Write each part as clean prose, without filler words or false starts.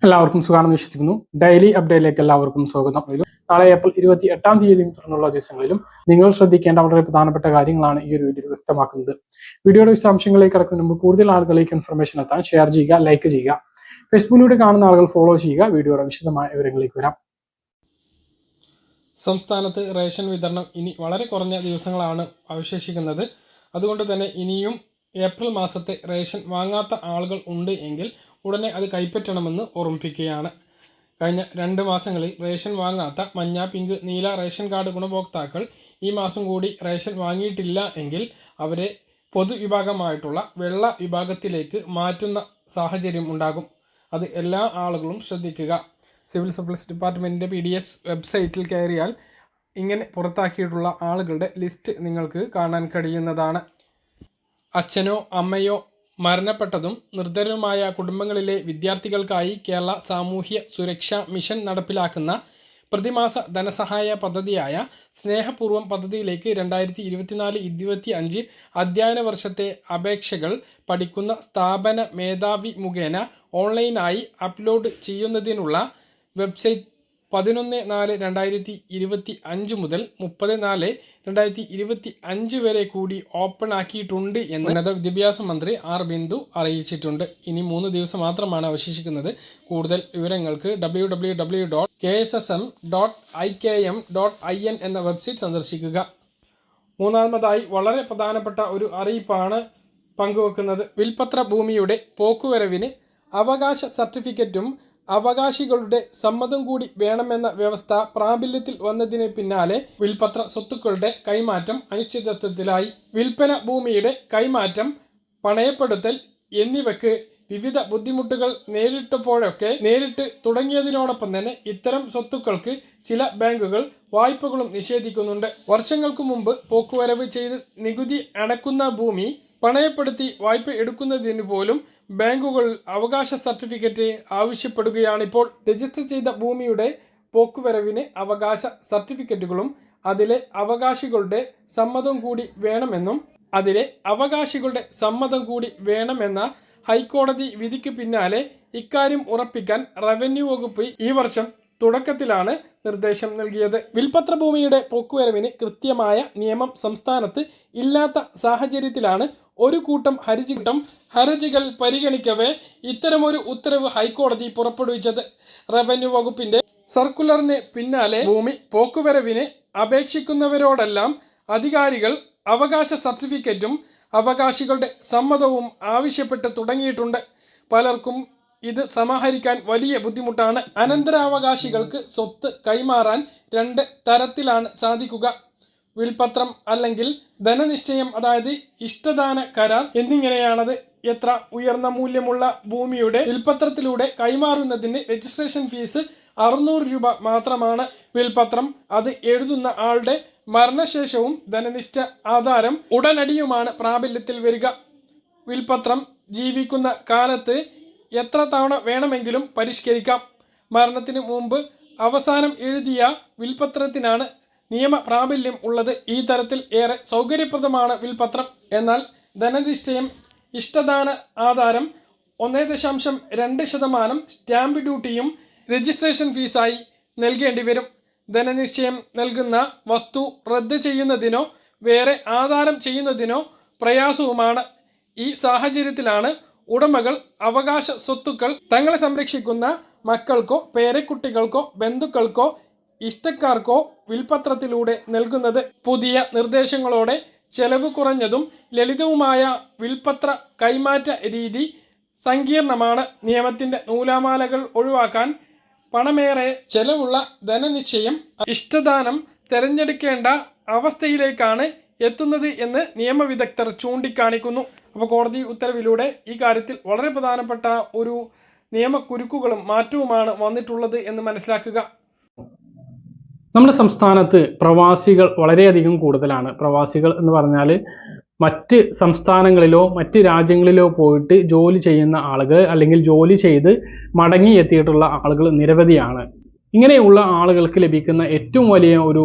എല്ലാവർക്കും സുഖമാണെന്ന് വിശ്വസിക്കുന്നു. ഡെയിലി അപ്ഡേറ്റിലേക്ക് എല്ലാവർക്കും സ്വാഗതം. നാളെ ഏപ്രിൽ 28 തുടർന്നുള്ള ദിവസങ്ങളിലും നിങ്ങൾ ശ്രദ്ധിക്കേണ്ട വളരെ പ്രധാനപ്പെട്ട കാര്യങ്ങളാണ് ഈ ഒരു വീഡിയോയിൽ വ്യക്തമാക്കുന്നത്. വീഡിയോയുടെ വിശദാംശങ്ങളിലേക്ക് കടക്കുന്നതിന് മുമ്പ് കൂടുതൽ ആളുകളിലേക്ക് ഇൻഫർമേഷൻ എത്താൻ ഷെയർ ചെയ്യുക, ലൈക്ക് ചെയ്യുക. ഫേസ്ബുക്കിലൂടെ കാണുന്ന ആളുകൾ ഫോളോ ചെയ്യുക. വീഡിയോയുടെ വിശദമായ വിവരങ്ങളിലേക്ക് വരാം. സംസ്ഥാനത്ത് റേഷൻ വിതരണം ഇനി വളരെ കുറഞ്ഞ ദിവസങ്ങളാണ് അവശേഷിക്കുന്നത്. അതുകൊണ്ട് തന്നെ ഇനിയും ഏപ്രിൽ മാസത്തെ റേഷൻ വാങ്ങാത്ത ആളുകൾ ഉണ്ട് എങ്കിൽ ഉടനെ അത് കൈപ്പറ്റണമെന്ന് ഓർമ്മിപ്പിക്കുകയാണ്. കഴിഞ്ഞ 2 മാസങ്ങളിൽ റേഷൻ വാങ്ങാത്ത മഞ്ഞ, പിങ്ക്, നീല റേഷൻ കാർഡ് ഗുണഭോക്താക്കൾ ഈ മാസം കൂടി റേഷൻ വാങ്ങിയിട്ടില്ല എങ്കിൽ അവരെ പൊതുവിഭാഗമായിട്ടുള്ള വെള്ള വിഭാഗത്തിലേക്ക് മാറ്റുന്ന സാഹചര്യം ഉണ്ടാകും. അത് എല്ലാ ആളുകളും ശ്രദ്ധിക്കുക. സിവിൽ സപ്ലൈസ് ഡിപ്പാർട്ട്മെൻറ്റിൻ്റെ PDS വെബ്സൈറ്റിൽ കയറിയാൽ ഇങ്ങനെ പുറത്താക്കിയിട്ടുള്ള ആളുകളുടെ ലിസ്റ്റ് നിങ്ങൾക്ക് കാണാൻ കഴിയുന്നതാണ്. അച്ഛനോ അമ്മയോ മരണപ്പെട്ടതും നിർധനരുമായ കുടുംബങ്ങളിലെ വിദ്യാർത്ഥികൾക്കായി കേരള സാമൂഹ്യ സുരക്ഷാ മിഷൻ നടപ്പിലാക്കുന്ന പ്രതിമാസ ധനസഹായ പദ്ധതിയായ സ്നേഹപൂർവം പദ്ധതിയിലേക്ക് 2024-25 അധ്യയന വർഷത്തെ അപേക്ഷകൾ പഠിക്കുന്ന സ്ഥാപന മേധാവി മുഖേന ഓൺലൈനായി അപ്ലോഡ് ചെയ്യുന്നതിനുള്ള വെബ്സൈറ്റ് 11/4/2025 മുതൽ 30/4/2025 വരെ കൂടി ഓപ്പൺ ആക്കിയിട്ടുണ്ട് എന്ന് ഉന്നത വിദ്യാഭ്യാസ മന്ത്രി ആർ ബിന്ദു അറിയിച്ചിട്ടുണ്ട്. ഇനി 3 ദിവസം മാത്രമാണ് അവശേഷിക്കുന്നത്. കൂടുതൽ വിവരങ്ങൾക്ക് www.kssm.ikm.in എന്ന വെബ്സൈറ്റ് സന്ദർശിക്കുക. മൂന്നാമതായി വളരെ പ്രധാനപ്പെട്ട ഒരു അറിയിപ്പാണ് പങ്കുവെക്കുന്നത്. വിൽപത്ര ഭൂമിയുടെ പോക്കുവരവിന് അവകാശ സർട്ടിഫിക്കറ്റും അവകാശികളുടെ സമ്മതം കൂടി വേണമെന്ന വ്യവസ്ഥ പ്രാബല്യത്തിൽ വന്നതിന് പിന്നാലെ വിൽപത്ര സ്വത്തുക്കളുടെ കൈമാറ്റം അനിശ്ചിതത്വത്തിലായി. വിൽപ്പന ഭൂമിയുടെ കൈമാറ്റം, പണയപ്പെടുത്തൽ എന്നിവയ്ക്ക് വിവിധ ബുദ്ധിമുട്ടുകൾ നേരിട്ട് തുടങ്ങിയതിനോടൊപ്പം തന്നെ ഇത്തരം സ്വത്തുക്കൾക്ക് ചില ബാങ്കുകൾ വായ്പകളും നിഷേധിക്കുന്നുണ്ട്. വർഷങ്ങൾക്ക് മുമ്പ് പോക്കുവരവ് ചെയ്ത് നികുതി അടക്കുന്ന ഭൂമി പണയപ്പെടുത്തി വായ്പ എടുക്കുന്നതിന് പോലും ബാങ്കുകൾ അവകാശ സർട്ടിഫിക്കറ്റ് ആവശ്യപ്പെടുകയാണിപ്പോൾ. രജിസ്റ്റർ ചെയ്ത ഭൂമിയുടെ പോക്കുവരവിന് അവകാശ സർട്ടിഫിക്കറ്റുകളും അതിലെ അവകാശികളുടെ സമ്മതം കൂടി വേണമെന്ന ഹൈക്കോടതി വിധിക്ക് പിന്നാലെ ഇക്കാര്യം ഉറപ്പിക്കാൻ റവന്യൂ വകുപ്പ് ഈ വർഷം തുടക്കത്തിലാണ് നിർദ്ദേശം നൽകിയത്. വിൽപത്ര ഭൂമിയുടെ പോക്കുവരവിന് കൃത്യമായ നിയമം സംസ്ഥാനത്ത് ഇല്ലാത്ത സാഹചര്യത്തിലാണ് ഒരു കൂട്ടം ഹർജികൾ പരിഗണിക്കവേ ഇത്തരമൊരു ഉത്തരവ് ഹൈക്കോടതി പുറപ്പെടുവിച്ചത്. റവന്യൂ വകുപ്പിന്റെ സർക്കുലറിന് പിന്നാലെ ഭൂമി പോക്കുവരവിന് അപേക്ഷിക്കുന്നവരോടെല്ലാം അധികാരികൾ അവകാശ സർട്ടിഫിക്കറ്റും അവകാശികളുടെ സമ്മതവും ആവശ്യപ്പെട്ട് തുടങ്ങിയിട്ടുണ്ട്. പലർക്കും ഇത് സമാഹരിക്കാൻ വലിയ ബുദ്ധിമുട്ടാണ്. അനന്തരാവകാശികൾക്ക് സ്വത്ത് കൈമാറാൻ 2 തരത്തിലാണ് സാധിക്കുക. വിൽപത്രം അല്ലെങ്കിൽ ധനനിശ്ചയം, അതായത് ഇഷ്ടദാന കരാർ എന്നിങ്ങനെയാണത്. എത്ര ഉയർന്ന മൂല്യമുള്ള ഭൂമിയുടെ വിൽപത്രത്തിലൂടെ കൈമാറുന്നതിന് രജിസ്ട്രേഷൻ ഫീസ് 600 രൂപ മാത്രമാണ്. വിൽപത്രം അത് എഴുതുന്ന ആളുടെ മരണശേഷവും ധനനിഷ്ഠ ആധാരം ഉടനടിയുമാണ് പ്രാബല്യത്തിൽ വരിക. വിൽപത്രം ജീവിക്കുന്ന കാലത്ത് എത്ര തവണ വേണമെങ്കിലും പരിഷ്കരിക്കാം. മരണത്തിന് മുമ്പ് അവസാനം എഴുതിയ വിൽപത്രത്തിനാണ് നിയമ പ്രാബല്യം ഉള്ളത്. ഈ തരത്തിൽ ഏറെ സൗകര്യപ്രദമാണ് വിൽപത്രം. എന്നാൽ ധനനിശ്ചയം, ഇഷ്ടദാന ആധാരം 1.2% സ്റ്റാമ്പ് ഡ്യൂട്ടിയും രജിസ്ട്രേഷൻ ഫീസായി നൽകേണ്ടി വരും. ധനനിശ്ചയം നൽകുന്ന വസ്തു റദ്ദ് ചെയ്യുന്നതിനോ വേറെ ആധാരം ചെയ്യുന്നതിനോ പ്രയാസവുമാണ്. ഈ സാഹചര്യത്തിലാണ് ഉടമകൾ അവകാശ സ്വത്തുക്കൾ തങ്ങളെ സംരക്ഷിക്കുന്ന മക്കൾക്കോ പേരക്കുട്ടികൾക്കോ ബന്ധുക്കൾക്കോ ഇഷ്ടക്കാർക്കോ വിൽപത്രത്തിലൂടെ നൽകുന്നത്. പുതിയ നിർദ്ദേശങ്ങളോടെ ചെലവ് കുറഞ്ഞതും ലളിതവുമായ വിൽപത്ര കൈമാറ്റ രീതി സങ്കീർണമാണ്. നിയമത്തിന്റെ നൂലാമാലകൾ ഒഴിവാക്കാൻ പണമേറെ ചെലവുള്ള ധനനിശ്ചയം, ഇഷ്ടദാനം തിരഞ്ഞെടുക്കേണ്ട അവസ്ഥയിലേക്കാണ് എത്തുന്നത് എന്ന് നിയമവിദഗ്ധർ ചൂണ്ടിക്കാണിക്കുന്നു. അപ്പോൾ കോടതി ഉത്തരവിലൂടെ ഈ കാര്യത്തിൽ വളരെ പ്രധാനപ്പെട്ട ഒരു നിയമക്കുരുക്കുകളും മാറ്റവുമാണ് വന്നിട്ടുള്ളത് എന്ന് മനസ്സിലാക്കുക. നമ്മുടെ സംസ്ഥാനത്ത് പ്രവാസികൾ വളരെയധികം കൂടുതലാണ്. പ്രവാസികൾ എന്ന് പറഞ്ഞാൽ മറ്റ് സംസ്ഥാനങ്ങളിലോ മറ്റ് രാജ്യങ്ങളിലോ പോയിട്ട് ജോലി ചെയ്യുന്ന ആളുകൾ, അല്ലെങ്കിൽ ജോലി ചെയ്ത് മടങ്ങി എത്തിയിട്ടുള്ള ആളുകൾ നിരവധിയാണ്. ഇങ്ങനെയുള്ള ആളുകൾക്ക് ലഭിക്കുന്ന ഏറ്റവും വലിയ ഒരു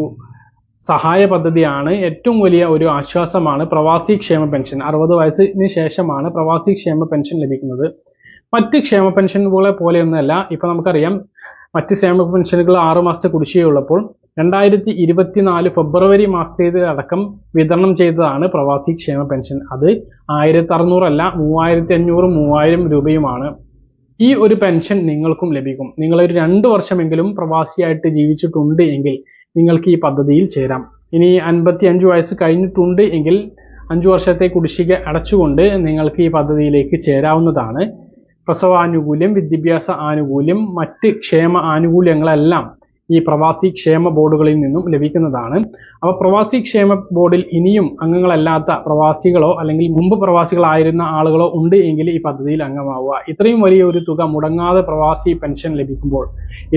സഹായ പദ്ധതിയാണ്, ഏറ്റവും വലിയ ഒരു ആശ്വാസമാണ് പ്രവാസി ക്ഷേമ പെൻഷൻ. 60 വയസ്സിന് ശേഷമാണ് പ്രവാസി ക്ഷേമ പെൻഷൻ ലഭിക്കുന്നത്. മറ്റ് ക്ഷേമ പെൻഷനുകളെ പോലെയൊന്നുമല്ല. ഇപ്പൊ നമുക്കറിയാം മറ്റ് ക്ഷേമ പെൻഷനുകൾ 6 മാസത്തെ കുടിശ്ശികയുള്ളപ്പോൾ 2024 ഫെബ്രുവരി മാസത്തേത് അടക്കം വിതരണം ചെയ്തതാണ് പ്രവാസി ക്ഷേമ പെൻഷൻ. അത് 1600 അല്ല, 3500 3000 രൂപയുമാണ്. ഈ ഒരു പെൻഷൻ നിങ്ങൾക്കും ലഭിക്കും. നിങ്ങളൊരു 2 വർഷമെങ്കിലും പ്രവാസിയായിട്ട് ജീവിച്ചിട്ടുണ്ട് എങ്കിൽ നിങ്ങൾക്ക് ഈ പദ്ധതിയിൽ ചേരാം. ഇനി 55 വയസ്സ് കഴിഞ്ഞിട്ടുണ്ട് എങ്കിൽ 5 വർഷത്തെ കുടിശ്ശിക അടച്ചുകൊണ്ട് നിങ്ങൾക്ക് ഈ പദ്ധതിയിലേക്ക് ചേരാവുന്നതാണ്. പ്രസവാനുകൂല്യം, വിദ്യാഭ്യാസ ആനുകൂല്യം, മറ്റ് ക്ഷേമ ആനുകൂല്യങ്ങളെല്ലാം ഈ പ്രവാസി ക്ഷേമ ബോർഡുകളിൽ നിന്നും ലഭിക്കുന്നതാണ്. അപ്പോൾ പ്രവാസി ക്ഷേമ ബോർഡിൽ ഇനിയും അംഗങ്ങളല്ലാത്ത പ്രവാസികളോ അല്ലെങ്കിൽ മുമ്പ് പ്രവാസികളായിരുന്ന ആളുകളോ ഉണ്ട് എങ്കിൽ ഈ പദ്ധതിയിൽ അംഗമാവുക. ഇത്രയും വലിയ ഒരു തുക മുടങ്ങാതെ പ്രവാസി പെൻഷൻ ലഭിക്കുമ്പോൾ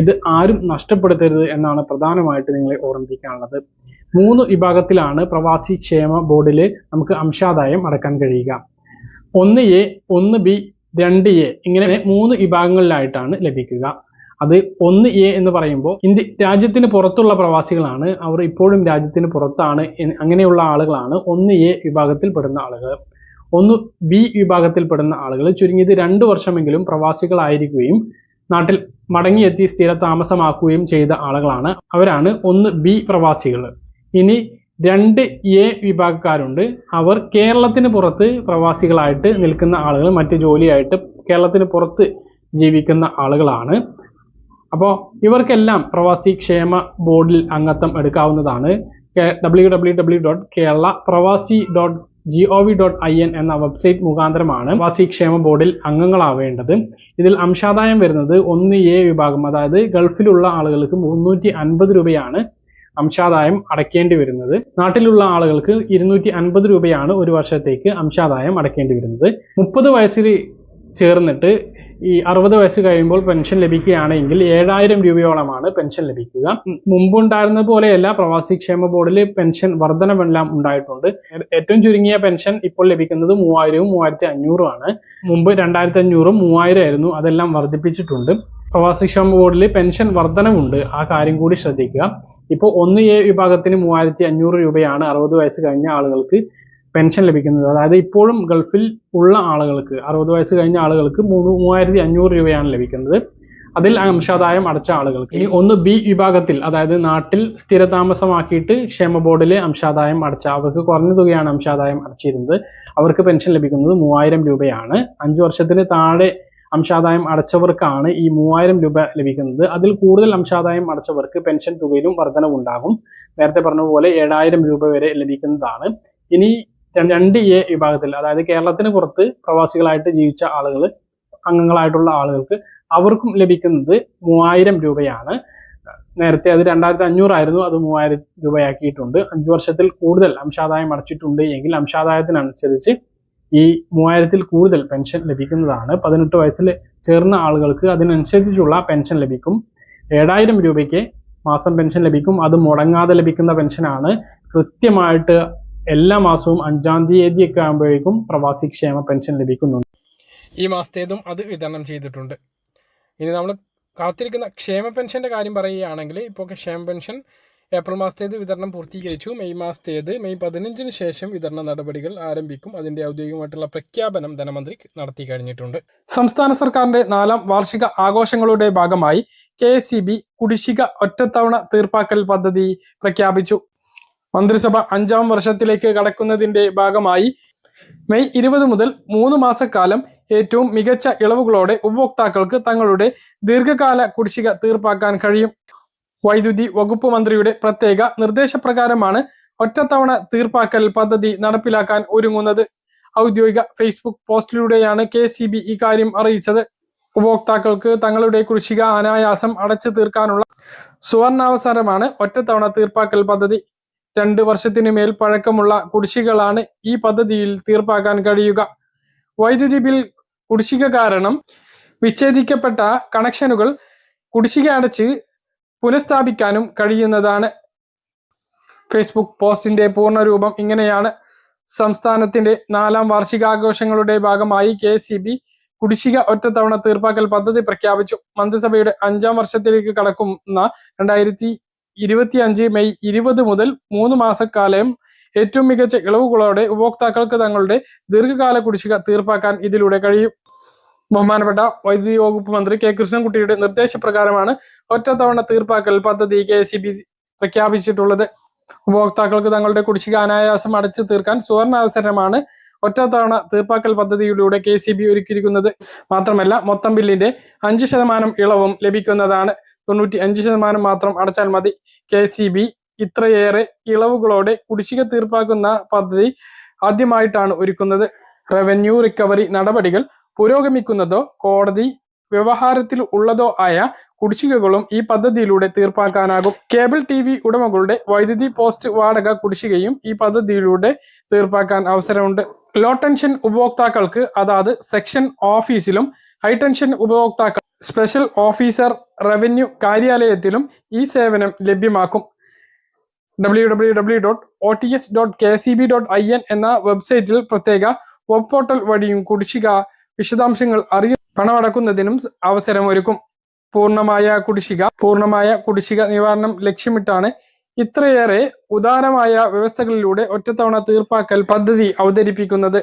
ഇത് ആരും നഷ്ടപ്പെടുത്തരുത് എന്നാണ് പ്രധാനമായിട്ട് നിങ്ങളെ ഓർമ്മിപ്പിക്കാനുള്ളത്. 3 വിഭാഗത്തിലാണ് പ്രവാസി ക്ഷേമ ബോർഡിൽ നമുക്ക് അംശാദായം അടക്കാൻ കഴിയുക. 1A, 1B, 2A ഇങ്ങനെ 3 വിഭാഗങ്ങളിലായിട്ടാണ് ലഭിക്കുക. അത് 1A എന്ന് പറയുമ്പോൾ രാജ്യത്തിന് പുറത്തുള്ള പ്രവാസികളാണ്, അവർ ഇപ്പോഴും രാജ്യത്തിന് പുറത്താണ്, അങ്ങനെയുള്ള ആളുകളാണ് 1A വിഭാഗത്തിൽ പെടുന്ന ആളുകൾ. 1B വിഭാഗത്തിൽ പെടുന്ന ആളുകൾ ചുരുങ്ങിയത് 2 വർഷമെങ്കിലും പ്രവാസികളായിരിക്കുകയും നാട്ടിൽ മടങ്ങിയെത്തി സ്ഥിര താമസമാക്കുകയും ചെയ്ത ആളുകളാണ്. അവരാണ് 1B പ്രവാസികൾ. ഇനി 2A വിഭാഗക്കാരുണ്ട്. അവർ കേരളത്തിന് പുറത്ത് പ്രവാസികളായിട്ട് നിൽക്കുന്ന ആളുകൾ, മറ്റ് ജോലിയായിട്ട് കേരളത്തിന് പുറത്ത് ജീവിക്കുന്ന ആളുകളാണ്. അപ്പോൾ ഇവർക്കെല്ലാം പ്രവാസി ക്ഷേമ ബോർഡിൽ അംഗത്വം എടുക്കാവുന്നതാണ്. www.keralapravasi.gov.in എന്ന വെബ്സൈറ്റ് മുഖാന്തരമാണ് പ്രവാസി ക്ഷേമ ബോർഡിൽ അംഗങ്ങളാവേണ്ടത്. ഇതിൽ അംശാദായം വരുന്നത് 1A വിഭാഗം, അതായത് ഗൾഫിലുള്ള ആളുകൾക്ക് 350 രൂപയാണ് അംശാദായം അടയ്ക്കേണ്ടി വരുന്നത്. നാട്ടിലുള്ള ആളുകൾക്ക് 250 രൂപയാണ് ഒരു വർഷത്തേക്ക് അംശാദായം അടയ്ക്കേണ്ടി വരുന്നത്. 30 വയസ്സിൽ ചേർന്നിട്ട് ഈ 60 വയസ്സ് കഴിയുമ്പോൾ പെൻഷൻ ലഭിക്കുകയാണെങ്കിൽ 7000 രൂപയോളമാണ് പെൻഷൻ ലഭിക്കുക. മുമ്പുണ്ടായിരുന്ന പോലെയല്ല, പ്രവാസി ക്ഷേമ ബോർഡിൽ പെൻഷൻ വർധനമെല്ലാം ഉണ്ടായിട്ടുണ്ട്. ഏറ്റവും ചുരുങ്ങിയ പെൻഷൻ ഇപ്പോൾ ലഭിക്കുന്നത് 3000ഉം 3500ഉം ആണ്. മുമ്പ് 2500ഉം 3000 ആയിരുന്നു. അതെല്ലാം വർദ്ധിപ്പിച്ചിട്ടുണ്ട്. പ്രവാസി ക്ഷേമ ബോർഡിൽ പെൻഷൻ വർധനവുണ്ട്, ആ കാര്യം കൂടി ശ്രദ്ധിക്കുക. ഇപ്പോൾ 1A വിഭാഗത്തിന് 3500 രൂപയാണ് 60 വയസ്സ് കഴിഞ്ഞ ആളുകൾക്ക് പെൻഷൻ ലഭിക്കുന്നത്. അതായത് ഇപ്പോഴും ഗൾഫിൽ ഉള്ള ആളുകൾക്ക് 60 വയസ്സ് കഴിഞ്ഞ ആളുകൾക്ക് 3500 രൂപയാണ് ലഭിക്കുന്നത്. അതിൽ അംശാദായം അടച്ച ആളുകൾക്ക്. ഇനി 1B വിഭാഗത്തിൽ, അതായത് നാട്ടിൽ സ്ഥിരതാമസമാക്കിയിട്ട് ക്ഷേമ ബോർഡിൽ അംശാദായം അടച്ച, അവർക്ക് കുറഞ്ഞ തുകയാണ് അംശാദായം അടച്ചിരുന്നത്, അവർക്ക് പെൻഷൻ ലഭിക്കുന്നത് 3000 രൂപയാണ്. 5 വർഷത്തിന് താഴെ അംശാദായം അടച്ചവർക്കാണ് ഈ 3000 രൂപ ലഭിക്കുന്നത്. അതിൽ കൂടുതൽ അംശാദായം അടച്ചവർക്ക് പെൻഷൻ തുകയിലും വർധനവുണ്ടാകും. നേരത്തെ പറഞ്ഞതുപോലെ 7000 രൂപ വരെ ലഭിക്കുന്നതാണ്. ഇനി 2A വിഭാഗത്തിൽ, അതായത് കേരളത്തിന് പുറത്ത് പ്രവാസികളായിട്ട് ജീവിച്ച ആളുകൾ, അംഗങ്ങളായിട്ടുള്ള ആളുകൾക്ക് അവർക്കും ലഭിക്കുന്നത് 3000 രൂപയാണ്. നേരത്തെ അത് 2500 ആയിരുന്നു, അത് 3000 രൂപയാക്കിയിട്ടുണ്ട്. 5 വർഷത്തിൽ കൂടുതൽ അംശാദായം അടച്ചിട്ടുണ്ട് എങ്കിൽ അംശാദായത്തിനനുസരിച്ച് ഈ 3000ൽ കൂടുതൽ പെൻഷൻ ലഭിക്കുന്നതാണ്. 18 വയസ്സിൽ ചേർന്ന ആളുകൾക്ക് അതിനനുസരിച്ചുള്ള പെൻഷൻ ലഭിക്കും. 7000 രൂപയ്ക്ക് മാസം പെൻഷൻ ലഭിക്കും. അത് മുടങ്ങാതെ ലഭിക്കുന്ന പെൻഷനാണ്. കൃത്യമായിട്ട് എല്ലാ മാസവും 5-ാം തീയതിയൊക്കെ ആകുമ്പോഴേക്കും പ്രവാസി ക്ഷേമ പെൻഷൻ ലഭിക്കുന്നുണ്ട്. ഈ മാസത്തേതും അത് വിതരണം ചെയ്തിട്ടുണ്ട്. ഇനി നമ്മൾ കാത്തിരിക്കുന്ന ക്ഷേമ പെൻഷൻ്റെ കാര്യം പറയുകയാണെങ്കിൽ, ഇപ്പോൾ ക്ഷേമ പെൻഷൻ ഏപ്രിൽ മാസത്തേത് വിതരണം പൂർത്തീകരിച്ചു. മെയ് മാസത്തേത് മെയ് 15-ന് ശേഷം വിതരണ നടപടികൾ ആരംഭിക്കും. അതിൻ്റെ ഔദ്യോഗികമായിട്ടുള്ള പ്രഖ്യാപനം ധനമന്ത്രി നടത്തി കഴിഞ്ഞിട്ടുണ്ട്. സംസ്ഥാന സർക്കാരിൻ്റെ 4ാം വാർഷിക ആഘോഷങ്ങളുടെ ഭാഗമായി KSEB കുടിശ്ശിക ഒറ്റത്തവണ തീർപ്പാക്കൽ പദ്ധതി പ്രഖ്യാപിച്ചു. മന്ത്രിസഭ 5ാം വർഷത്തിലേക്ക് കടക്കുന്നതിന്റെ ഭാഗമായി മെയ് 20 മുതൽ 3 മാസക്കാലം ഏറ്റവും മികച്ച ഇളവുകളോടെ ഉപഭോക്താക്കൾക്ക് തങ്ങളുടെ ദീർഘകാല കുടിശ്ശിക തീർപ്പാക്കാൻ കഴിയും. വൈദ്യുതി വകുപ്പ് മന്ത്രിയുടെ പ്രത്യേക നിർദ്ദേശപ്രകാരമാണ് ഒറ്റത്തവണ തീർപ്പാക്കൽ പദ്ധതി നടപ്പിലാക്കാൻ ഒരുങ്ങുന്നത്. ഔദ്യോഗിക ഫേസ്ബുക്ക് പോസ്റ്റിലൂടെയാണ് KSEB ഇക്കാര്യം അറിയിച്ചത്. ഉപഭോക്താക്കൾക്ക് തങ്ങളുടെ കുടിശ്ശിക അനായാസം അടച്ചു തീർക്കാനുള്ള സുവർണാവസരമാണ് ഒറ്റത്തവണ തീർപ്പാക്കൽ പദ്ധതി. 2 വർഷത്തിനു മേൽ പഴക്കമുള്ള കുടിശ്ശികളാണ് ഈ പദ്ധതിയിൽ തീർപ്പാക്കാൻ കഴിയുക. വൈദ്യുതി ബിൽ കുടിശ്ശിക കാരണം വിച്ഛേദിക്കപ്പെട്ട കണക്ഷനുകൾ കുടിശ്ശിക അടച്ച് പുനഃസ്ഥാപിക്കാനും കഴിയുന്നതാണ്. ഫേസ്ബുക്ക് പോസ്റ്റിന്റെ പൂർണ്ണരൂപം ഇങ്ങനെയാണ്. സംസ്ഥാനത്തിന്റെ 4ാം വാർഷികാഘോഷങ്ങളുടെ ഭാഗമായി KSEB കുടിശ്ശിക ഒറ്റത്തവണ തീർപ്പാക്കൽ പദ്ധതി പ്രഖ്യാപിച്ചു. മന്ത്രിസഭയുടെ 5ാം വർഷത്തിലേക്ക് കടക്കുന്ന 2025 മെയ് 20 മുതൽ 3 മാസക്കാലം ഏറ്റവും മികച്ച ഇളവുകളോടെ ഉപഭോക്താക്കൾക്ക് തങ്ങളുടെ ദീർഘകാല കുടിശ്ശിക തീർപ്പാക്കാൻ ഇതിലൂടെ കഴിയും. ബഹുമാനപ്പെട്ട വൈദ്യുതി വകുപ്പ് മന്ത്രി കെ കൃഷ്ണൻകുട്ടിയുടെ നിർദ്ദേശപ്രകാരമാണ് ഒറ്റത്തവണ തീർപ്പാക്കൽ പദ്ധതി KSEB പ്രഖ്യാപിച്ചിട്ടുള്ളത്. ഉപഭോക്താക്കൾക്ക് തങ്ങളുടെ കുടിശ്ശിക അനായാസം അടച്ചു തീർക്കാൻ സുവർണാവസരമാണ് ഒറ്റത്തവണ തീർപ്പാക്കൽ പദ്ധതിയിലൂടെ KSEB ഒരുക്കിയിരിക്കുന്നത്. മാത്രമല്ല മൊത്തം ബില്ലിന്റെ 5% ഇളവും ലഭിക്കുന്നതാണ്. 95% മാത്രം അടച്ചാൽ മതി. KSEB ഇത്രയേറെ ഇളവുകളോടെ കുടിശ്ശിക തീർപ്പാക്കുന്ന പദ്ധതി ആദ്യമായിട്ടാണ് ഒരുക്കുന്നത്. റവന്യൂ റിക്കവറി നടപടികൾ പുരോഗമിക്കുന്നതോ കോടതി വ്യവഹാരത്തിൽ ഉള്ളതോ ആയ കുടിശ്ശികകളും ഈ പദ്ധതിയിലൂടെ തീർപ്പാക്കാനാകും. കേബിൾ TV ഉടമകളുടെ വൈദ്യുതി പോസ്റ്റ് വാടക കുടിശ്ശികയും ഈ പദ്ധതിയിലൂടെ തീർപ്പാക്കാൻ അവസരമുണ്ട്. ലോ ടെൻഷൻ ഉപഭോക്താക്കൾക്ക് അതാത് സെക്ഷൻ ഓഫീസിലും, ഹൈ ടെൻഷൻ ഉപഭോക്താക്കൾ സ്പെഷ്യൽ ഓഫീസർ റവന്യൂ കാര്യാലയത്തിലും ഈ സേവനം ലഭ്യമാക്കും. www.ots.kseb.in എന്ന വെബ്സൈറ്റിൽ പ്രത്യേക വെബ് പോർട്ടൽ വഴിയും കുടിശ്ശിക വിശദാംശങ്ങൾ പണമടക്കുന്നതിനും അവസരമൊരുക്കും. പൂർണ്ണമായ കുടിശ്ശിക നിവാരണം ലക്ഷ്യമിട്ടാണ് ഇത്രയേറെ ഉദാരമായ വ്യവസ്ഥകളിലൂടെ ഒറ്റത്തവണ തീർപ്പാക്കൽ പദ്ധതി അവതരിപ്പിക്കുന്നത്.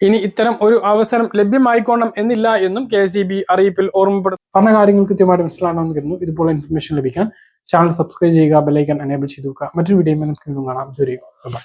ഇനി ഇത്തരം ഒരു അവസരം ലഭ്യമായിക്കോണം എന്നില്ല എന്നും KSEB അറിയിപ്പിൽ ഓർമ്മപ്പെടുത്തും. പറഞ്ഞ കാര്യങ്ങൾ കൃത്യമായിട്ട് മനസ്സിലാണെന്ന് കരുതുന്നു. ഇതുപോലെ ഇൻഫർമേഷൻ ലഭിക്കാൻ ചാനൽ സബ്സ്ക്രൈബ് ചെയ്യുക, ബെല്ലൈക്കൺ എനേബിൾ ചെയ്തു വെക്കുക. മറ്റൊരു വീഡിയോ നമുക്ക് കാണാം. ബൈ.